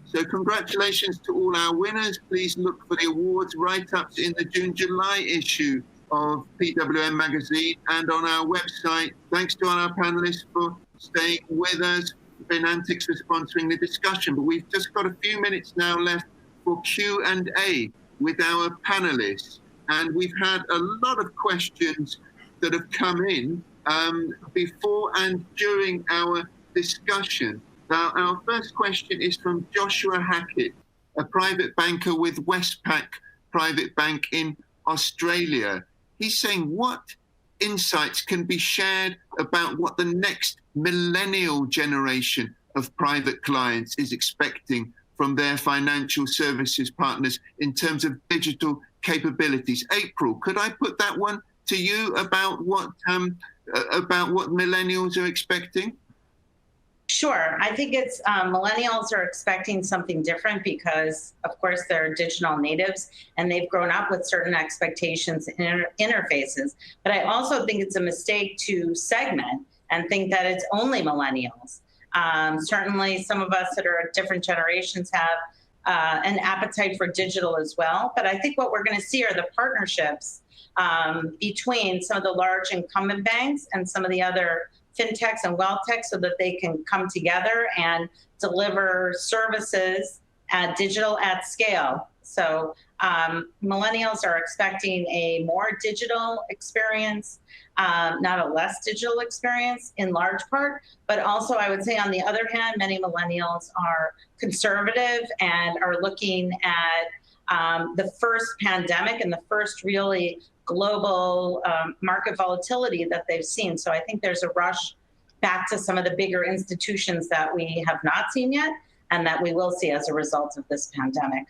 So congratulations to all our winners. Please look for the awards write-ups in the June-July issue of PWM magazine and on our website. Thanks to our panelists for staying with us, Finantics for sponsoring the discussion. But we've just got a few minutes now left for Q&A with our panelists. And we've had a lot of questions that have come in before and during our discussion. Now, our first question is from Joshua Hackett, a private banker with Westpac Private Bank in Australia. He's saying, what insights can be shared about what the next millennial generation of private clients is expecting from their financial services partners in terms of digital capabilities? April, could I put that one to you about what millennials are expecting? Sure. I think it's millennials are expecting something different because, of course, they're digital natives and they've grown up with certain expectations and interfaces. But I also think it's a mistake to segment and think that it's only millennials. Certainly, some of us that are at different generations have an appetite for digital as well. But I think what we're going to see are the partnerships between some of the large incumbent banks and some of the other fintechs and wealth techs so that they can come together and deliver services digital at scale. So millennials are expecting a more digital experience, not a less digital experience in large part, but also I would say on the other hand, many millennials are conservative and are looking at the first pandemic and the first really global market volatility that they've seen. So I think there's a rush back to some of the bigger institutions that we have not seen yet and that we will see as a result of this pandemic.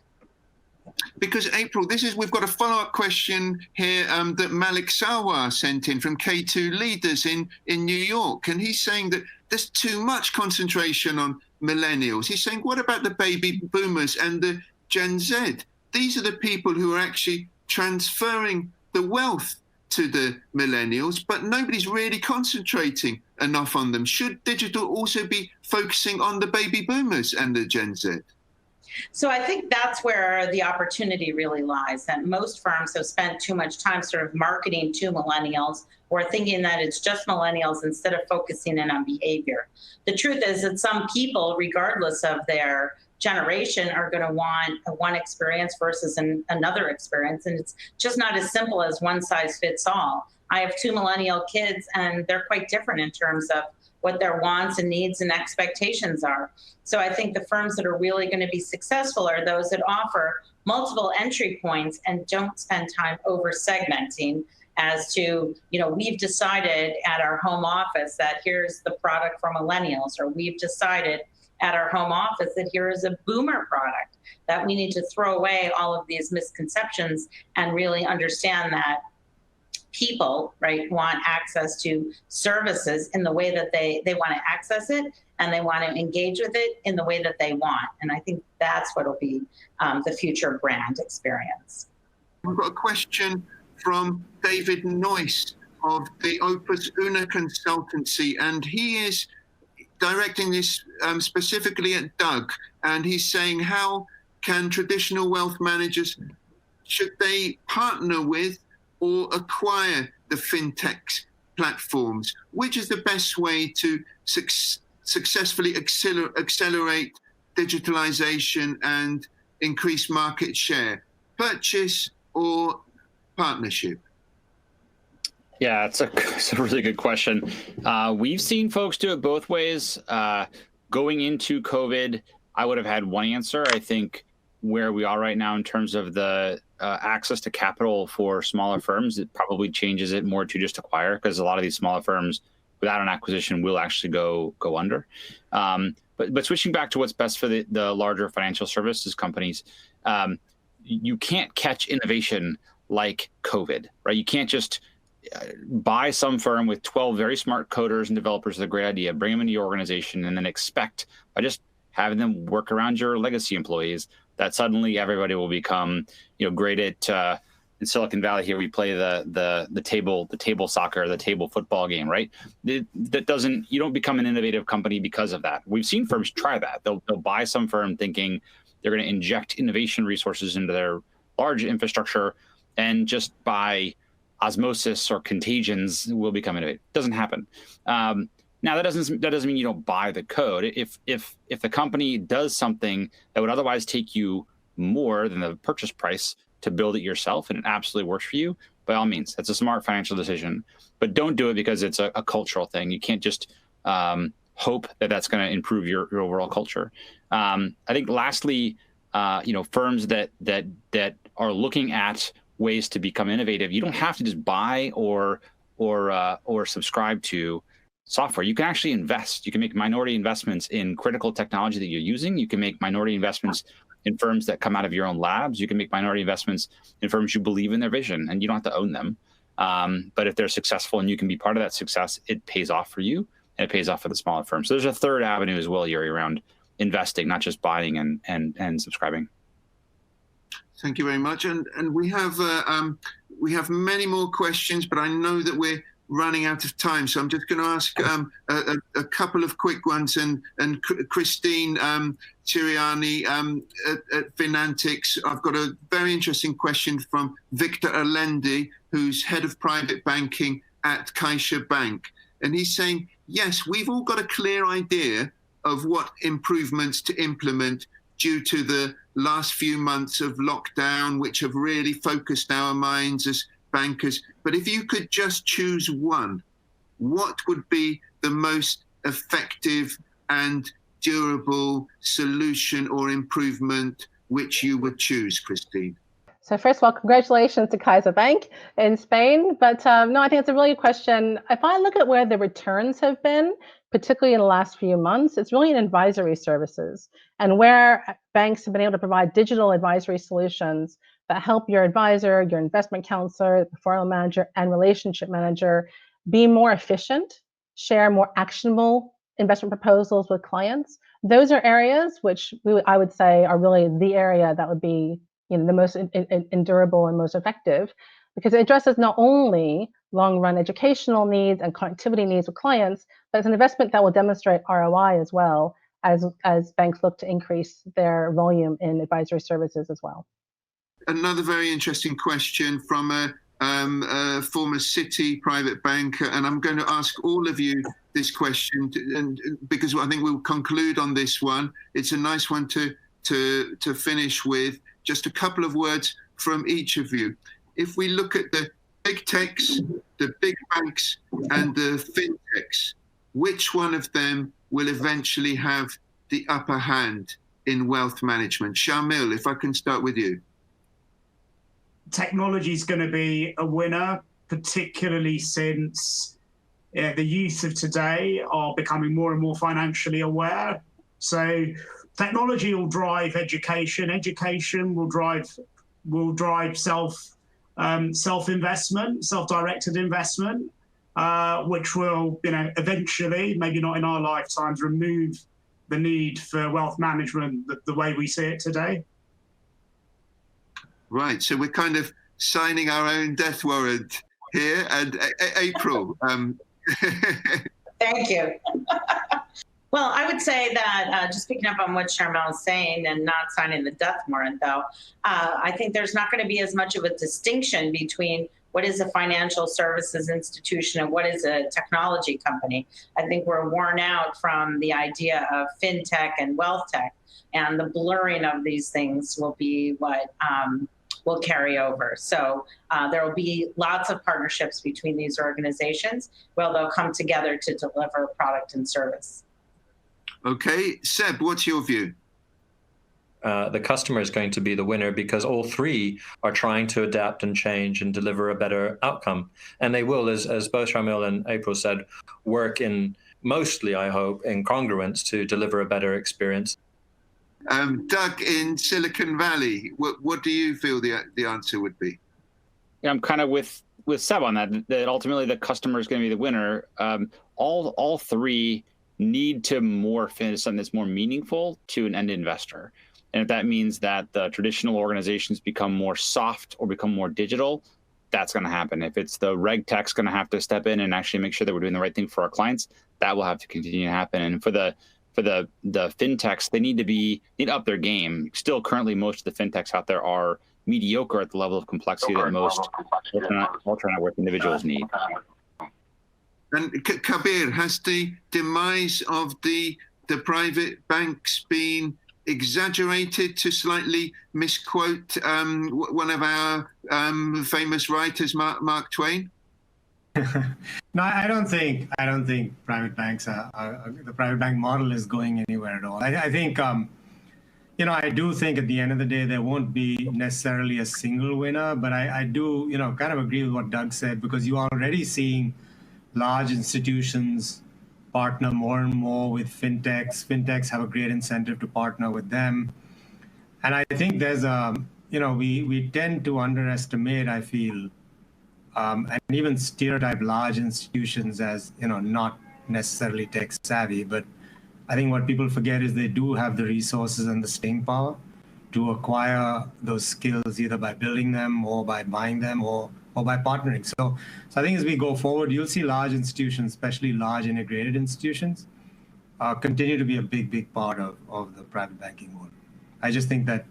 Because April, we've got a follow-up question here that Malik Sawar sent in from K2 Leaders in New York. And he's saying that there's too much concentration on millennials. He's saying, what about the baby boomers and the Gen Z? These are the people who are actually transferring the wealth to the millennials, but nobody's really concentrating enough on them. Should digital also be focusing on the baby boomers and the Gen Z? So I think that's where the opportunity really lies, that most firms have spent too much time sort of marketing to millennials or thinking that it's just millennials instead of focusing in on behavior. The truth is that some people, regardless of their generation, are going to want one experience versus another experience. And it's just not as simple as one size fits all. I have two millennial kids and they're quite different in terms of what their wants and needs and expectations are. So I think the firms that are really going to be successful are those that offer multiple entry points and don't spend time over segmenting as to, we've decided at our home office that here's the product for millennials, or we've decided at our home office that here is a boomer product, that we need to throw away all of these misconceptions and really understand that people, right, want access to services in the way that they want to access it, and they want to engage with it in the way that they want. And I think that's what will be the future brand experience. We've got a question from David Noyce of the Opus Una consultancy, and he is directing this specifically at Doug, and he's saying, how can traditional wealth managers, should they partner with or acquire the fintech platforms? Which is the best way to successfully accelerate digitalization and increase market share? Purchase or partnership? Yeah, it's a really good question. We've seen folks do it both ways. Going into COVID, I would have had one answer. I think where we are right now in terms of the access to capital for smaller firms, it probably changes it more to just acquire, because a lot of these smaller firms without an acquisition will actually go under. But switching back to what's best for the larger financial services companies, you can't catch innovation like COVID, right? You can't just buy some firm with 12 very smart coders and developers with a great idea, bring them into your organization, and then expect by just having them work around your legacy employees that suddenly everybody will become, great at. In Silicon Valley here, we play the table soccer, the table football game, right? You don't become an innovative company because of that. We've seen firms try that. They'll buy some firm thinking they're going to inject innovation resources into their large infrastructure, and just by osmosis or contagions will become innovative. It doesn't happen. Now that doesn't mean you don't buy the code. If the company does something that would otherwise take you more than the purchase price to build it yourself, and it absolutely works for you, by all means, that's a smart financial decision. But don't do it because it's a cultural thing. You can't just hope that that's going to improve your overall culture. I think lastly, firms that are looking at ways to become innovative, you don't have to just buy or subscribe to software. You can actually invest. You can make minority investments in critical technology that you're using. You can make minority investments in firms that come out of your own labs. You can make minority investments in firms you believe in their vision, and you don't have to own them. But if they're successful and you can be part of that success, it pays off for you, and it pays off for the smaller firms. So there's a third avenue as well, Yuri, around investing, not just buying and subscribing. Thank you very much. And we have many more questions, but I know that we're running out of time, so I'm just going to ask a couple of quick ones. And Christine Chiriani at Finantics, I've got a very interesting question from Victor Alendi, who's head of private banking at Caixa Bank, and he's saying, yes, we've all got a clear idea of what improvements to implement due to the last few months of lockdown, which have really focused our minds as bankers. But if you could just choose one, what would be the most effective and durable solution or improvement which you would choose, Christine? So first of all, congratulations to Caixa Bank in Spain. But no, I think it's a really good question. If I look at where the returns have been, particularly in the last few months, it's really in advisory services, and where banks have been able to provide digital advisory solutions that help your advisor, your investment counselor, portfolio manager, and relationship manager be more efficient, share more actionable investment proposals with clients. Those are areas which I would say are really the area that would be the most endurable and most effective, because it addresses not only long-run educational needs and connectivity needs with clients, but it's an investment that will demonstrate ROI as well as banks look to increase their volume in advisory services as well. Another very interesting question from a former Citi private banker, and I'm going to ask all of you this question, and because I think we'll conclude on this one. It's a nice one to finish with. Just a couple of words from each of you. If we look at the big techs, the big banks, and the fintechs, which one of them will eventually have the upper hand in wealth management? Shamil, if I can start with you. Technology is going to be a winner, particularly since the youth of today are becoming more and more financially aware. So technology will drive education. Education will drive self-investment, self-directed investment, which will, eventually, maybe not in our lifetimes, remove the need for wealth management the way we see it today. Right, so we're kind of signing our own death warrant here. And April. Thank you. Well, I would say that just picking up on what Sharmil is saying and not signing the death warrant, though, I think there's not going to be as much of a distinction between what is a financial services institution and what is a technology company. I think we're worn out from the idea of fintech and wealth tech, and the blurring of these things will be what will carry over. So there will be lots of partnerships between these organizations where they'll come together to deliver product and service. Okay, Seb, what's your view? the customer is going to be the winner, because all three are trying to adapt and change and deliver a better outcome. And they will, as both Shamil and April said, work in mostly, I hope, in congruence to deliver a better experience. Doug, in Silicon Valley, what do you feel the answer would be? Yeah, I'm kind of with Seb on that ultimately the customer is going to be the winner. All three need to morph into something that's more meaningful to an end investor. And if that means that the traditional organizations become more soft or become more digital, that's going to happen. If it's the reg tech's going to have to step in and actually make sure that we're doing the right thing for our clients, that will have to continue to happen. And for the fintechs, they need to up their game. Still, currently, most of the fintechs out there are mediocre at the level of complexity that most ultra net worth individuals need. And Kabir, has the demise of the private banks been exaggerated, to slightly misquote one of our famous writers, Mark Twain? No, I don't think private banks the private bank model is going anywhere at all. I think, I do think at the end of the day, there won't be necessarily a single winner, but I do, kind of agree with what Doug said, because you're already seeing large institutions partner more and more with fintechs. Fintechs have a great incentive to partner with them. And I think there's we tend to underestimate, I feel, and even stereotype large institutions as, not necessarily tech savvy. But I think what people forget is they do have the resources and the staying power to acquire those skills, either by building them or by buying them or by partnering. So I think as we go forward, you'll see large institutions, especially large integrated institutions, continue to be a big part of the private banking world. I just think that,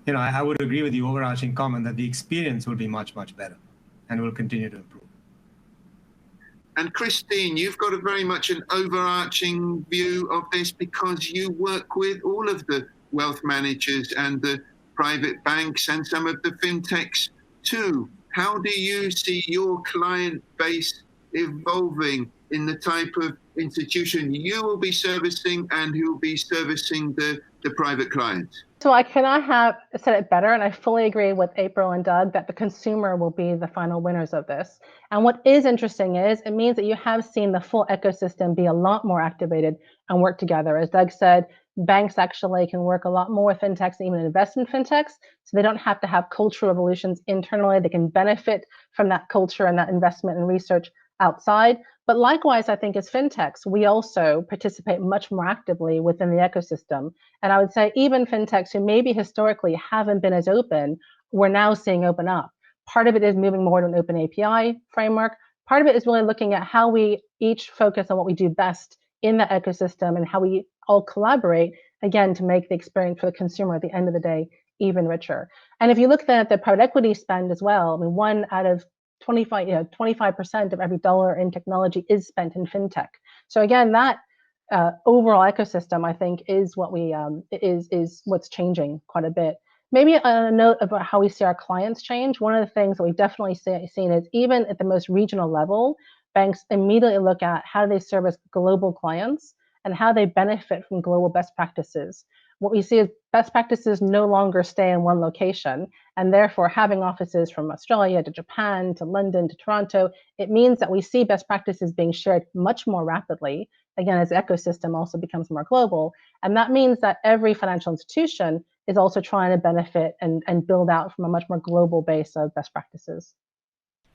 I would agree with the overarching comment that the experience will be much better and will continue to improve. And Christine, you've got a very much an overarching view of this, because you work with all of the wealth managers and the private banks and some of the fintechs too. How do you see your client base evolving in the type of institution you will be servicing and who will be servicing the private clients? So I cannot have said it better, and I fully agree with April and Doug that the consumer will be the final winners of this. And what is interesting is it means that you have seen the full ecosystem be a lot more activated and work together. As Doug said, banks actually can work a lot more with fintechs and even invest in fintechs, so they don't have to have cultural revolutions internally. They can benefit from that culture and that investment and research outside. But likewise, I think as fintechs, we also participate much more actively within the ecosystem. And I would say even fintechs who maybe historically haven't been as open, we're now seeing open up. Part of it is moving more to an open API framework. Part of it is really looking at how we each focus on what we do best in the ecosystem and how we all collaborate, again, to make the experience for the consumer at the end of the day even richer. And if you look then at the private equity spend as well, I mean, 1 out of 25% of every dollar in technology is spent in fintech. So again, that overall ecosystem, I think, is what we is what's changing quite a bit. Maybe a note about how we see our clients change. One of the things that we've definitely seen is even at the most regional level, banks immediately look at how they service global clients and how they benefit from global best practices. What we see is best practices no longer stay in one location, and therefore having offices from Australia to Japan to London to Toronto, it means that we see best practices being shared much more rapidly, again, as the ecosystem also becomes more global. And that means that every financial institution is also trying to benefit and build out from a much more global base of best practices.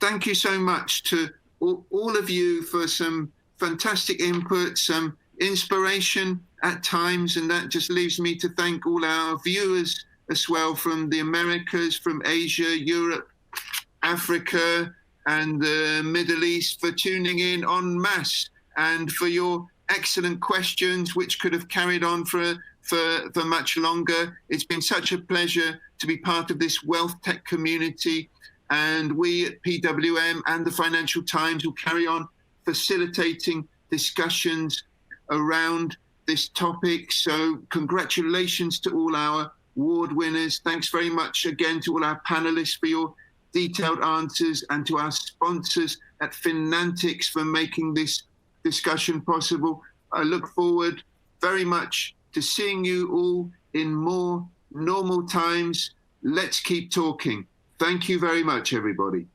Thank you so much to all of you for some fantastic input, some inspiration at times, and that just leaves me to thank all our viewers as well from the Americas, from Asia, Europe, Africa, and the Middle East for tuning in en masse and for your excellent questions, which could have carried on for much longer. It's been such a pleasure to be part of this wealth tech community, and we at PWM and the Financial Times will carry on facilitating discussions around this topic. So congratulations to all our award winners. Thanks very much again to all our panelists for your detailed answers, and to our sponsors at Finantics for making this discussion possible. I look forward very much to seeing you all in more normal times. Let's keep talking. Thank you very much, everybody.